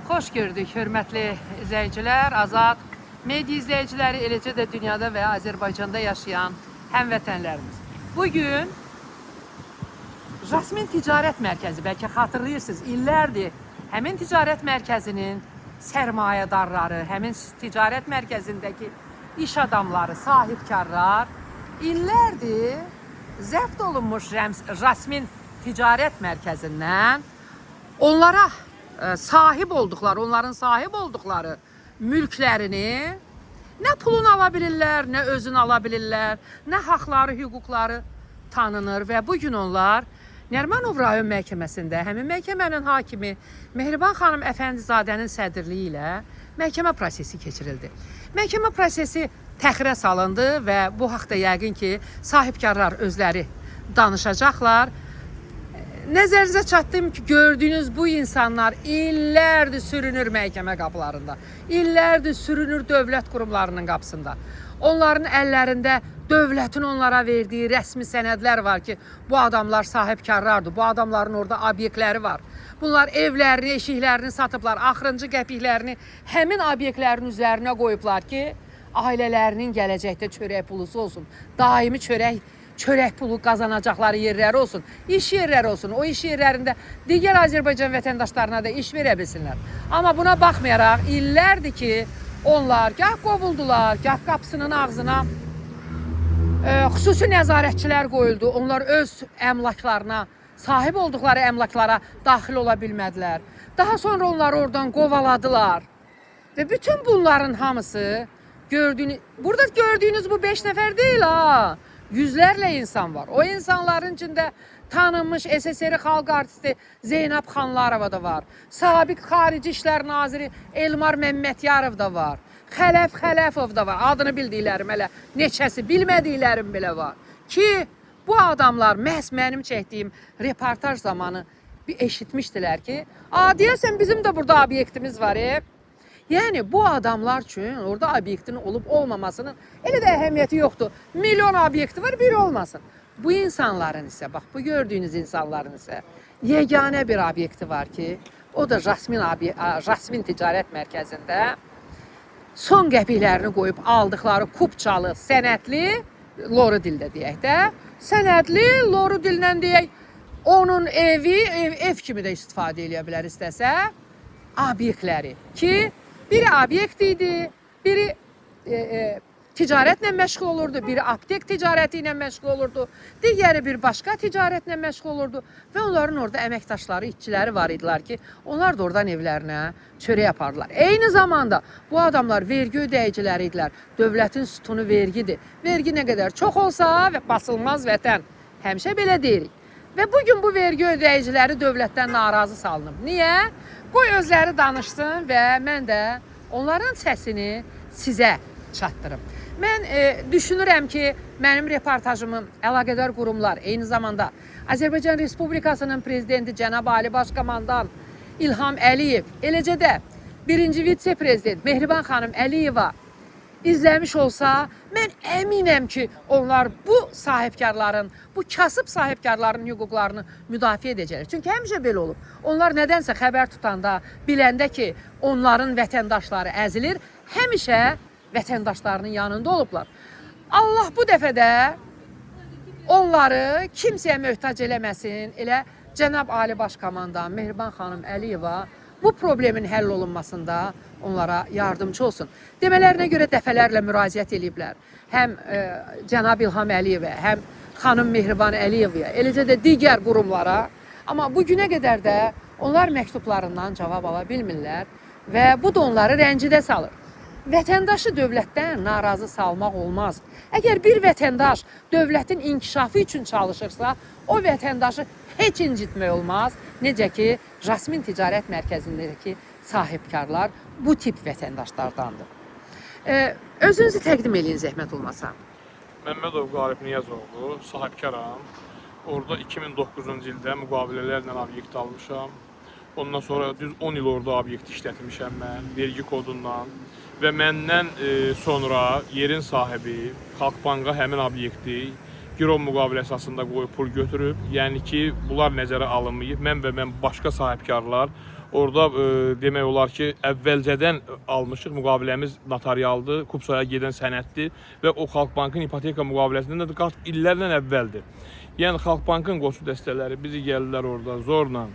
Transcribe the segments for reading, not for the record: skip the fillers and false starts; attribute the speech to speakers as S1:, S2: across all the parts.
S1: Xoş gördük, hörmətli izləyicilər, Azad media izləyiciləri, eləcə də dünyada və Azərbaycanda yaşayan həmvətənlərimiz. Bugün Jasmin Ticarət Mərkəzi, bəlkə xatırlayırsınız, illərdir həmin ticarət mərkəzinin sərmayədarları, həmin ticarət mərkəzindəki iş adamları, sahibkarlar illərdir zəbt olunmuş Jasmin Ticarət Mərkəzindən onlara sahib olduqları, onların sahib olduqları mülklərini nə pulunu ala bilirlər, nə özünü ala bilirlər, nə haqları, hüquqları tanınır və bugün onlar Nərimanov rayon məhkəməsində həmin məhkəmənin hakimi Mehriban xanım Əfəndizadənin sədrliyi ilə məhkəmə prosesi keçirildi. Məhkəmə prosesi təxirə salındı və bu haqda yəqin ki, sahibkarlar özləri danışacaqlar. Nəzərinizə çatdım ki, gördüyünüz bu insanlar illərdir sürünür məhkəmə qapılarında, illərdir sürünür dövlət qurumlarının qapısında. Onların əllərində dövlətin onlara verdiyi rəsmi sənədlər var ki, bu adamlar sahibkarlardır, bu adamların orada obyektləri var. Bunlar evlərini, eşiklərini satıblar, axırıncı qəpiklərini həmin obyektlərin üzərinə qoyublar ki, ailələrinin gələcəkdə çörək pulusu olsun, daimi çörək pulu qazanacaqları yerləri olsun, iş yerləri olsun, o iş yerlərində digər Azərbaycan vətəndaşlarına da iş verə bilsinlər. Amma buna baxmayaraq illərdir ki, onlar gah qovuldular, gah qapısının ağzına xüsusi nəzarətçilər qoyuldu. Onlar öz əmlaklarına, sahib olduqları əmlaklara daxil ola bilmədilər. Daha sonra onları oradan qovaladılar. Və bütün bunların hamısı burada gördüyünüz bu 5 nəfər deyil ha. Yüzlərlə insan var. O insanların içində tanınmış SSR xalq artisti Zeynəb Xanlarova da var. Sabiq Xarici İşlər Naziri Elmar Məmmədiyarov da var. Xələf Xələfov da var. Adını bildiklərim hələ neçəsi, bilmədiklərim belə var. Ki, bu adamlar məhz mənim çəkdiyim reportaj zamanı bir eşitmişdilər ki, deyəsən bizim də burada obyektimiz var. Yəni, bu adamlar üçün orada obyektin olub olmamasının elə də əhəmiyyəti yoxdur. Milyon obyekti var, biri olmasın. Bu insanların isə, bax, bu gördüyünüz insanların isə yeganə bir obyekti var ki, o da Jasmin Ticarət Mərkəzində son qəpiklərini qoyub aldıqları kupçalı, sənədli, loru dildə deyək də, sənədli, loru dildən deyək, onun evi, ev kimi də istifadə edə bilər istəsə, obyektləri ki, biri obyekt idi, biri ticarətlə məşğul olurdu, biri aptek ticarəti ilə məşğul olurdu, digəri bir başqa ticarətlə məşğul olurdu və onların orada əməkdaşları, işçiləri var idilər ki, onlar da oradan evlərinə çörək yapardılar. Eyni zamanda bu adamlar vergi ödəyiciləri idilər. Dövlətin sütunu vergidir. Vergi nə qədər çox olsa və basılmaz vətən. Həmişə belə deyirik. Və bugün bu vergi ödəyiciləri dövlətdən narazı salınıb. Niyə? Qoy özləri danışsın və mən də onların səsini sizə çatdırım. Mən düşünürəm ki, mənim reportajımı əlaqədar qurumlar, eyni zamanda Azərbaycan Respublikasının prezidenti Cənab Ali Başkomandan İlham Əliyev, eləcə də birinci vitse-prezident Mehriban xanım Əliyeva izləmiş olsa, mən əminəm ki, onlar bu sahibkarların, bu kasıb sahibkarların hüquqlarını müdafiə edəcəklər. Çünki həmişə belə olub. Onlar nədənsə xəbər tutanda, biləndə ki, onların vətəndaşları əzilir, həmişə vətəndaşlarının yanında olublar. Allah bu dəfə də onları kimsəyə möhtac eləməsin, elə Cənab Ali Başkomandan Mehriban xanım Əliyeva bu problemin həll olunmasında onlara yardımcı olsun. Demələrinə görə dəfələrlə müraciət ediblər. Həm Cənab İlham Əliyevə, həm xanım Mehriban Əliyevə, eləcə də digər qurumlara. Amma bugünə qədər də onlar məktublarından cavab ala bilmirlər və bu da onları rəncidə salır. Vətəndaşı dövlətdən narazı salmaq olmaz. Əgər bir vətəndaş dövlətin inkişafı üçün çalışırsa, o vətəndaşı heç incitmək olmaz. Necə ki, Jasmin Ticarət Mərkəzindəki sahibkarlar bu tip vətəndaşlardandır. Özünüzü təqdim eləyin zəhmət olmasa.
S2: Məmmədov Qalib Niyazoğlu, sahibkaram. Orada 2009-cu ildə müqavilələrlə obyekt almışam. Ondan sonra düz 10 il orada obyekt işlətmişəm mən, vergi kodundan. Və məndən sonra yerin sahibi Xalq Banka həmin obyekti girov müqavilə əsasında qoyub pul götürüb. Yəni ki, bunlar nəzərə alınmayıb. Mən başqa sahibkarlar orada demək olar ki, əvvəlcədən almışıq. Müqaviləmiz notarialdır, Kupsaya gedən sənəddir və o Xalq ipoteka müqaviləsindən də illərlə əvvəldir. Yəni Xalq Bankın qoşu dəstələri bizi gəldilər oradan zorla.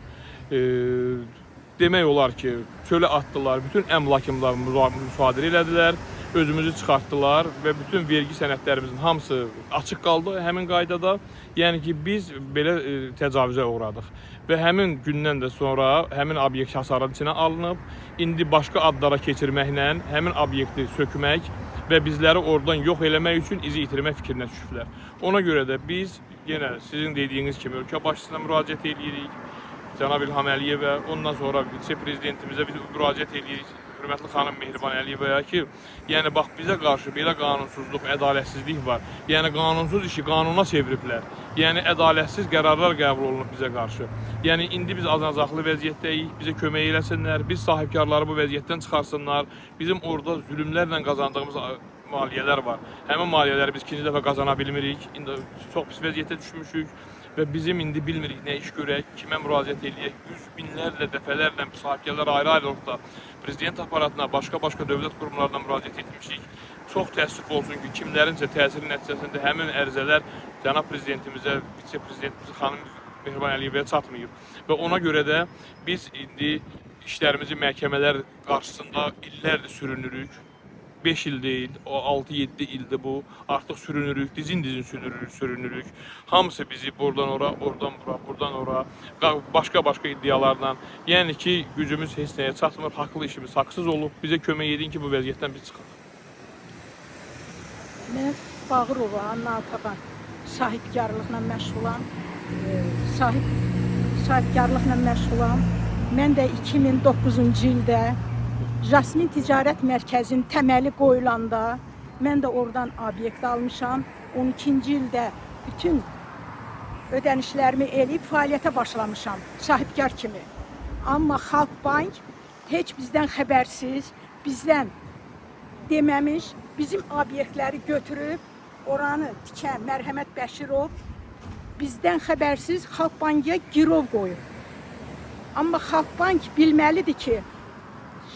S2: Demək olar ki, çölə atdılar, bütün əmlakımlar müsadirə elədilər, özümüzü çıxartdılar və bütün vergi sənədlərimizin hamısı açıq qaldı həmin qaydada. Yəni ki, biz belə təcavüzə uğradıq və həmin gündən də sonra həmin obyekt hasarın içinə alınıb, indi başqa adlara keçirməklə həmin obyekti sökmək və bizləri oradan yox eləmək üçün izi itirmək fikrinə düşüblər. Ona görə də biz yenə sizin dediyiniz kimi ölkə başçısına müraciət edirik. Cənab İlham Əliyevə, ondan sonra vitse-prezidentimizə biz müraciət edirik, hörmətli xanım Mehriban Əliyevəyə ki, yəni bax bizə qarşı belə qanunsuzluq, ədalətsizlik var. Yəni qanunsuz işi qanuna çeviriblər. Yəni ədalətsiz qərarlar qəbul olunub bizə qarşı. Yəni indi biz azanacaqlı vəziyyətdəyik, bizə kömək eləsinlər, biz sahibkarları bu vəziyyətdən çıxarsınlar. Bizim orada zülmlərlə qazandığımız maliyyələr var. Həmin maliyyələri biz ikinci dəfə qazana bilmirik. İndi çox pis vəziyyətdə düşmüşük. Və bizim indi bilmirik nə iş görək, kimə müraciət edək, yüz binlərlə, dəfələrlə sahibkarlar ayrı-ayrılıqda prezident aparatına, başqa dövlət qurumlarına müraciət etmişik. Çox təəssüf olsun ki, kimlərincə təsiri nəticəsində həmin ərizələr cənab prezidentimizə, vitse-prezidentimizə xanım Mehriban Əliyevəyə çatmayıb. Və ona görə də biz indi işlərimizi məhkəmələr qarşısında illərdir sürünürük. 5 il deyil, 6-7 ildir bu. Artıq sürünürük, dizin sürünürük. Hamısı bizi buradan ora, oradan bura, buradan ora, başqa iddialarla. Yəni ki, gücümüz heç nəyə çatmır, haqlı işimiz haqsız olub. Bizə kömək edin ki, bu vəziyyətdən biz çıxaq.
S3: Mən Bağırova, Naltaban sahibkarlıqla məşğulam. Sahibkarlıqla məşğulam. Mən də 2009-cu ildə Jasmin Ticarət Mərkəzinin təməli qoyulanda mən də oradan obyekt almışam. 12-ci ildə bütün ödənişlərimi eləyib fəaliyyətə başlamışam sahibkar kimi. Amma Xalq Bank heç bizdən xəbərsiz, bizdən deməmiş, bizim obyektləri götürüb oranı tikən Mərhəmət Bəşirov bizdən xəbərsiz Xalq Bank'a girov qoyub. Amma Xalq Bank bilməlidir ki,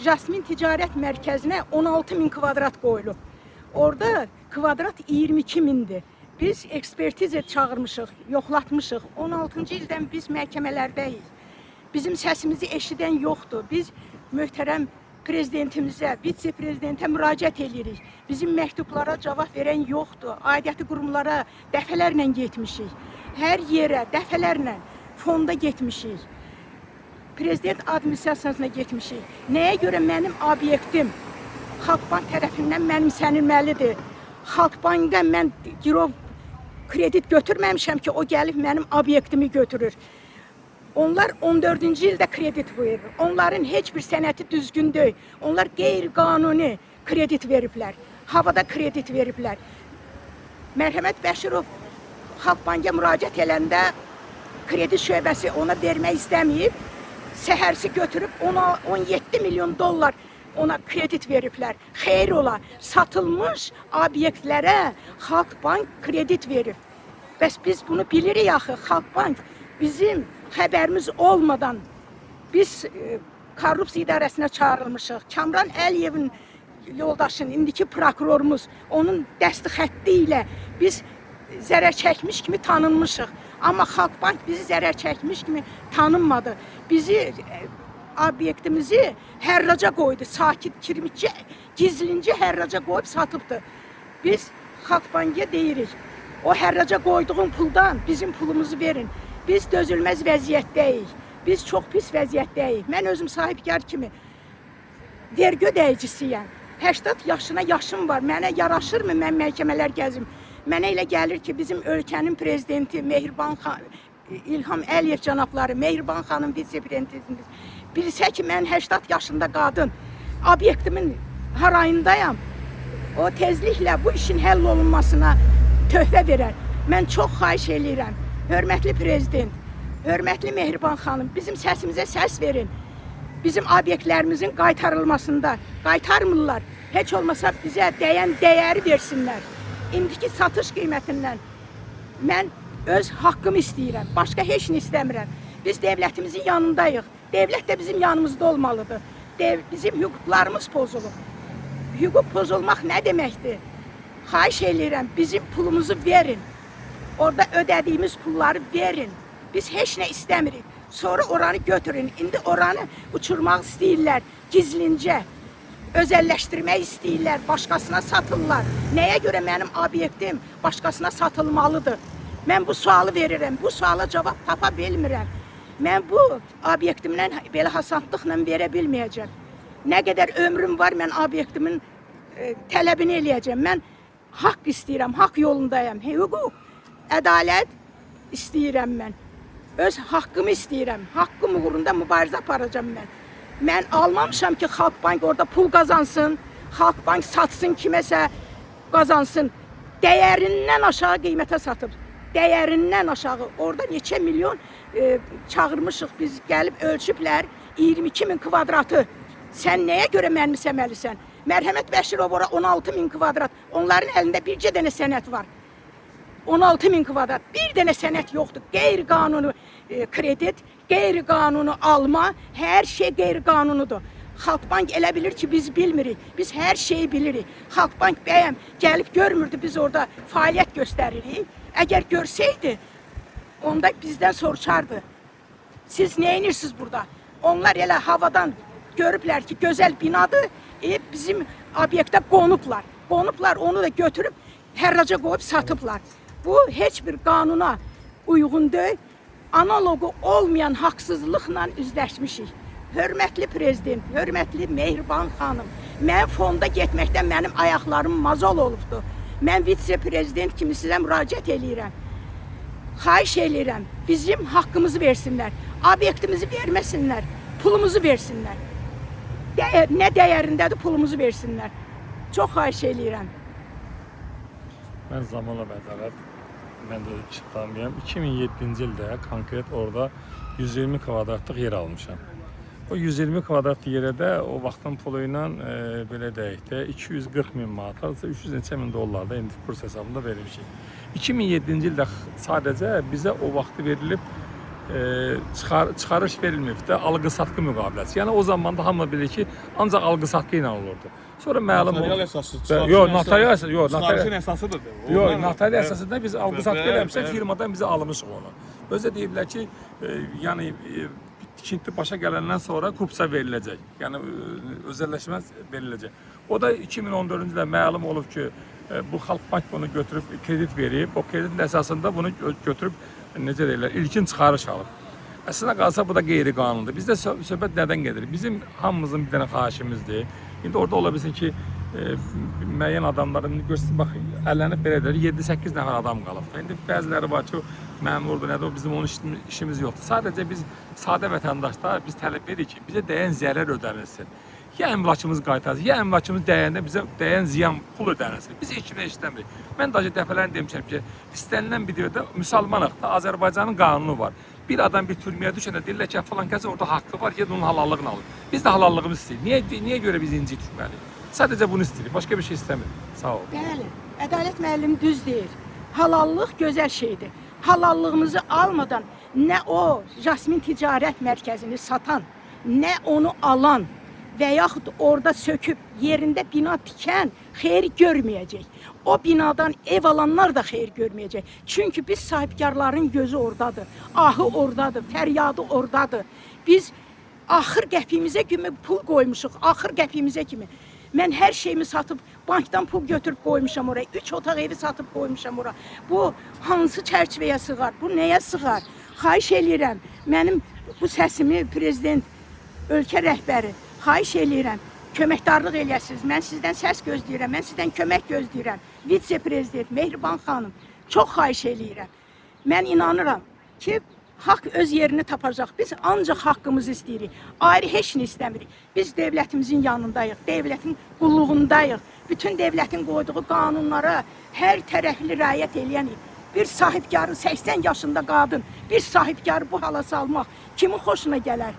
S3: Jasmin Ticarət Mərkəzinə 16.000 kvadrat qoyulub. Orada kvadrat 22.000-dir. Biz ekspertizə çağırmışıq, yoxlatmışıq. 16-cı ildən biz məhkəmələrdəyik. Bizim səsimizi eşidən yoxdur. Biz möhtərəm prezidentimizə, vitse-prezidentə müraciət edirik. Bizim məktublara cavab verən yoxdur. Aidiyyəti qurumlara dəfələrlə getmişik. Hər yerə dəfələrlə fonda getmişik. Prezident administrasiyasına getmişik. Nəyə görə mənim obyektim Xalq Bank tərəfindən mənimsənilməlidir? Xalq Bank'a mən girov kredit götürməmişəm ki, o gəlib mənim obyektimi götürür. Onlar 14-cü ildə kredit verir. Onların heç bir sənəti düzgün deyil. Onlar qeyri-qanuni kredit veriblər. Havada kredit veriblər. Mərhəmət Bəşirov Xalq Bank'a müraciət eləndə kredi şöbəsi ona vermək istəməyib. Səhərsi götürüb 17 milyon dollar ona kredit veriblər. Xeyr ola, satılmış obyektlərə Xalq Bank kredit verib. Bəs biz bunu bilirik axı, Xalq Bank bizim xəbərimiz olmadan biz korrupsiya idarəsinə çağırılmışıq. Kamran Əliyevin yoldaşının, indiki prokurorumuz, onun dəsti xətti ilə biz zərər çəkmiş kimi tanınmışıq. Amma Xalq Bank bizi zərər çəkmiş kimi tanınmadı. Bizi, obyektimizi hərraca qoydu. Sakit, kirmitçi, gizlinci hərraca qoyub satıbdı. Biz Xalq Bank'a deyirik, o hərraca qoyduğun puldan bizim pulumuzu verin. Biz dözülməz vəziyyətdəyik. Biz çox pis vəziyyətdəyik. Mən özüm sahibkar kimi vergi ödəyicisiyəm. 80 yaşına yaşım var. Mənə yaraşırmı mən məhkəmələr gəzim? Mənə elə gəlir ki, bizim ölkənin prezidenti İlham Əliyev cənabları, Mehriban xanım vitse-prezidentimiz bilsə ki, mən 80 yaşında qadın obyektimin harayındayam, o tezliklə bu işin həll olunmasına töhfə verər. Mən çox xahiş eləyirəm, hörmətli prezident, hörmətli Mehriban xanım, bizim səsimizə səs verin. Bizim obyektlərimizin qaytarılmasında qaytarmırlar. Heç olmasa bizə dəyən dəyəri versinlər. İndiki satış qiymətindən Mən öz haqqımı istəyirəm. Başqa heç nə istəmirəm. Biz dövlətimizin yanındayıq. Dövlət də bizim yanımızda olmalıdır. Bizim hüquqlarımız pozulur. Hüquq pozulmaq nə deməkdir? Xahiş edirəm, bizim pulumuzu verin. Orada ödədiyimiz pulları verin. Biz heç nə istəmirik. Sonra oranı götürün. İndi oranı uçurmaq istəyirlər. Gizlincə. Özəlləşdirmək istəyirlər. Başqasına satırlar. Nəyə görə mənim obyektim başqasına satılmalıdır? Mən bu sualı verirəm. Bu suala cavab tapa bilmirəm. Mən bu obyektimdən belə hasanlıqla verə bilməyəcəm. Nə qədər ömrüm var, mən obyektimin tələbini eləyəcəm. Mən haqq istəyirəm, haqq yolundayam. Hüquq, ədalət istəyirəm mən. Öz haqqımı istəyirəm. Haqqım uğrunda mübarizə aparacam mən. Mən almamışam ki, Xalqbank orada pul qazansın, Xalqbank satsın kiməsə qazansın. Dəyərindən aşağı qiymətə satıb. Dəyərindən aşağı. Orada neçə milyon çağırmışıq biz, gəlib ölçüblər 22.000 kvadratı. Sən nəyə görə mənimsəməlisən? Mərhəmət Bəşirov ora 16.000 kvadrat. Onların əlində bircə dənə sənət var. 16.000 kvadrat. Bir dənə sənət yoxdur. Qeyri-qanuni kredit, qeyri-qanuni alma, hər şey qeyri-qanunudur. Xalqbank elə bilir ki, biz bilmirik. Biz hər şeyi bilirik. Xalqbank bəyəm gəlib görmürdü, biz orada fəaliyyət göstəririk. Əgər görsəydi, onda bizdən soruşardı. Siz nə edirsiniz burada? Onlar elə havadan görüblər ki, gözəl binadır, bizim obyektə qonublar. Qonublar, onu da götürüb hərraca qoyub satıblar. Bu heç bir qanuna uyğun deyil. Analogu olmayan haqsızlıqla üzləşmişik. Hörmətli prezident, hörmətli Mehriban xanım, mən fonda getməkdən mənim ayaqlarım mazal olubdur. Mən vitse-prezident kimi sizə müraciət eləyirəm. Xahiş eləyirəm, bizim haqqımızı versinlər, obyektimizi verməsinlər, pulumuzu versinlər. Nə dəyərindədir, pulumuzu versinlər. Çox xahiş eləyirəm.
S4: Mən Zamanov Ədalət, mən də işləməyəm. 2007-ci ildə konkret orada 120 kvadratlıq yer almışam. O 120 kvadrat yerə də o vaxtın pulu ilə belə deyək də 240.000 manat, 300 neçə min dollar da indi kurs hesabında verilmişik. 2007-ci ildə sadəcə bizə o vaxtı verilib çıxarış verilməyib də alqı-satqı müqaviləsi. Yəni o zaman da hamı bilir ki, ancaq alqı-satqı ilə olurdu. Sonra məlum
S2: notarial əsaslı.
S4: Yox, notarial əsaslı. Yox,
S2: çıxarışın əsasıdır.
S4: Yox, notarial əsasında biz alqı-satqı eləmişik, firmadan bizə alınmışıq onu. Özə deyiblər ki, yəni tikinti başa gələndən sonra kupsa veriləcək. Yəni özəlləşmə veriləcək. O da 2014-cü ildə məlum olub ki, bu Xalqbank bunu götürüb kredit verib, o kreditin əsasında bunu götürüb necə deyirlər, ilkin çıxarış alıb. Əslində qalsa bu da qeyri-qanundur. Bizdə söhbət nədən gedir? Bizim hamımızın bir dənə xahişimizdir. İndi orada ola bilsin ki, müəyyən adamların görsün, bax, ələnib belə deyir, 7-8 nəfər adam qalıb. İndi bəziləri var ki, məmurdur, nədir, bizim onun işimiz yoxdur. Sadəcə biz, sadə vətəndaşlar, biz tələb edirik ki, bizə dəyən zərər ödənilsin. Ya əmlakımız qaytarsın, ya əmlakımız dəyəndə bizə dəyən ziyan pul ödənilsin. Biz heç kimə işləmirik. Mən daha dəfələrini demişəm ki, istənilən bir yerdə müsəlmanıq da, Azərbaycanın qanunu var. Bir adam bir türməyə düşəndə deyirlər ki, falan kəsin orada haqqı var, gedin onun halallığını alın. Biz də halallığımızı istəyirik. Niyə görə biz incitməliyik? Sadəcə bunu istəyirik, başqa bir şey istəmirik. Sağ olun.
S3: Bəli, Ədalət müəllim düz deyir. Halallıq gözəl şeydir. Halallığımızı almadan nə o Jasmin Ticarət Mərkəzini satan, nə onu alan və yaxud orada söküb yerində bina tikən xeyir görməyəcək. O binadan ev alanlar da xeyir görməyəcək. Çünki biz sahibkarların gözü oradadır, ahı oradadır, fəryadı oradadır. Biz axır qəpiyimizə kimi pul qoymuşuq, axır qəpiyimizə kimi. Mən hər şeyimi satıb, bankdan pul götürüb qoymuşam oraya, 3 otaq evi satıb qoymuşam oraya. Bu hansı çərçivəyə sığar, bu nəyə sığar? Xahiş eləyirəm, mənim bu səsimi prezident, ölkə rəhbəri, xahiş eləyirəm, köməkdarlıq eləyəsiniz. Mən sizdən səs gözləyirəm, mən sizdən kömək gözləyirəm. Vitse-prezident Mehriban xanım, çox xahiş eləyirəm. Mən inanıram ki, haqq öz yerini tapacaq. Biz ancaq haqqımızı istəyirik. Ayrı heç nə istəmirik. Biz dövlətimizin yanındayıq, dövlətin qulluğundayıq. Bütün dövlətin qoyduğu qanunlara hər tərəfli riayət eləyənik. Bir sahibkarı 80 yaşında qadın, bir sahibkarı bu hala salmaq kimin xoşuna gələr?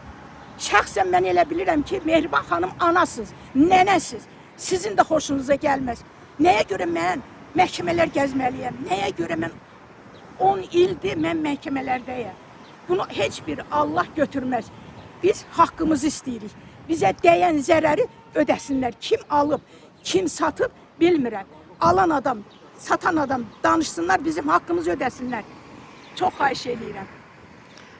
S3: Şəxsən mən elə bilirəm ki, Mehriban xanım anasız, nənəsiz. Sizin də xoşunuza gəlməz. Nəyə görə mən məhkəmələr gəzməliyəm? Nəyə görə mən 10 ildir mən məhkəmələrdəyəm. Bunu heç bir Allah götürməz. Biz haqqımızı istəyirik. Bizə dəyən zərəri ödəsinlər. Kim alıb, kim satıb bilmirəm. Alan adam, satan adam danışsınlar, bizim haqqımızı ödəsinlər. Çox xahiş edirəm.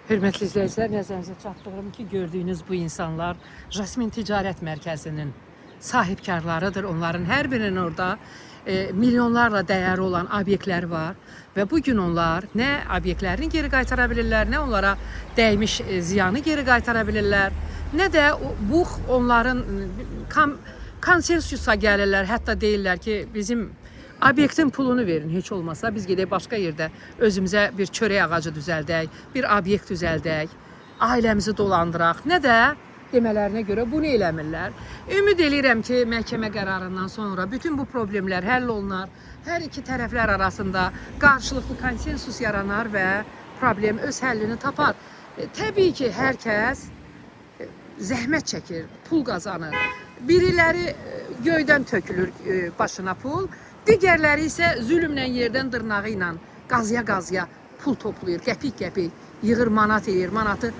S1: Hörmətli izləyicilər, nəzərinizə çatdırırım ki, gördüyünüz bu insanlar Jasmin Ticarət Mərkəzinin sahibkarlarıdır. Onların hər birinin orada milyonlarla dəyəri olan obyektlər var və bu gün onlar nə obyektlərini geri qaytara bilirlər, nə onlara dəymiş ziyanı geri qaytara bilirlər, nə də bu onların konsensusa gəlirlər, hətta deyirlər ki, bizim obyektin pulunu verin, heç olmasa biz gedək başqa yerdə özümüzə bir çörək ağacı düzəldək, bir obyekt düzəldək, ailəmizi dolandıraq, nə də demələrinə görə bunu eləmirlər. Ümid edirəm ki, məhkəmə qərarından sonra bütün bu problemlər həll olunar, hər iki tərəflər arasında qarşılıqlı konsensus yaranar və problem öz həllini tapar. Təbii ki, hər kəs zəhmət çəkir, pul qazanır. Biriləri göydən tökülür başına pul, digərləri isə zülmlə yerdən dırnağı ilə qazıya pul toplayır, qəpik-qəpik, yığır, manat yeyir, manatı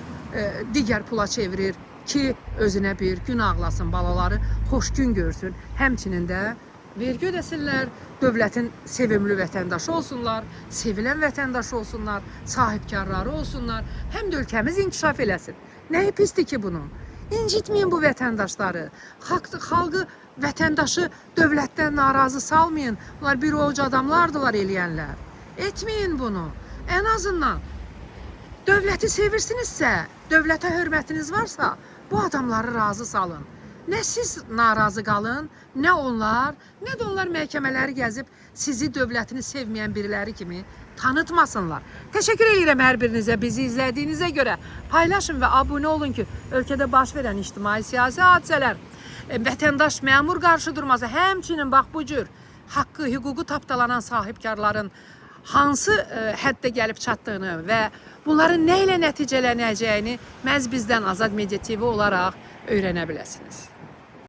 S1: digər pula çevirir ki, özünə bir gün ağlasın, balaları xoş gün görsün. Həmçinin də vergi ödəsinlər, dövlətin sevimli vətəndaşı olsunlar, sevilən vətəndaşı olsunlar, sahibkarları olsunlar, həm də ölkəmiz inkişaf eləsin. Nəyi pisdir ki bunun? İncitməyin bu vətəndaşları. Xalqı, vətəndaşı dövlətdən narazı salmayın. Bunlar bir ovuc adamlardılar eləyənlər. Etməyin bunu. Ən azından dövləti sevirsinizsə, dövlətə hörmətiniz varsa, bu adamları razı salın. Nə siz narazı qalın, nə onlar, nə də onlar məhkəmələri gəzib sizi dövlətini sevməyən biriləri kimi tanıtmasınlar. Təşəkkür edirəm hər birinizə bizi izlədiyinizə görə. Paylaşın və abunə olun ki, ölkədə baş verən ictimai siyasi hadisələr, vətəndaş məmur qarşı durması, həmçinin bax bu cür haqqı, hüququ tapdalanan sahibkarların hansı həddə gəlib çatdığını və bunların nə ilə nəticələnəcəyini məhz bizdən Azad Media TV olaraq öyrənə biləsiniz.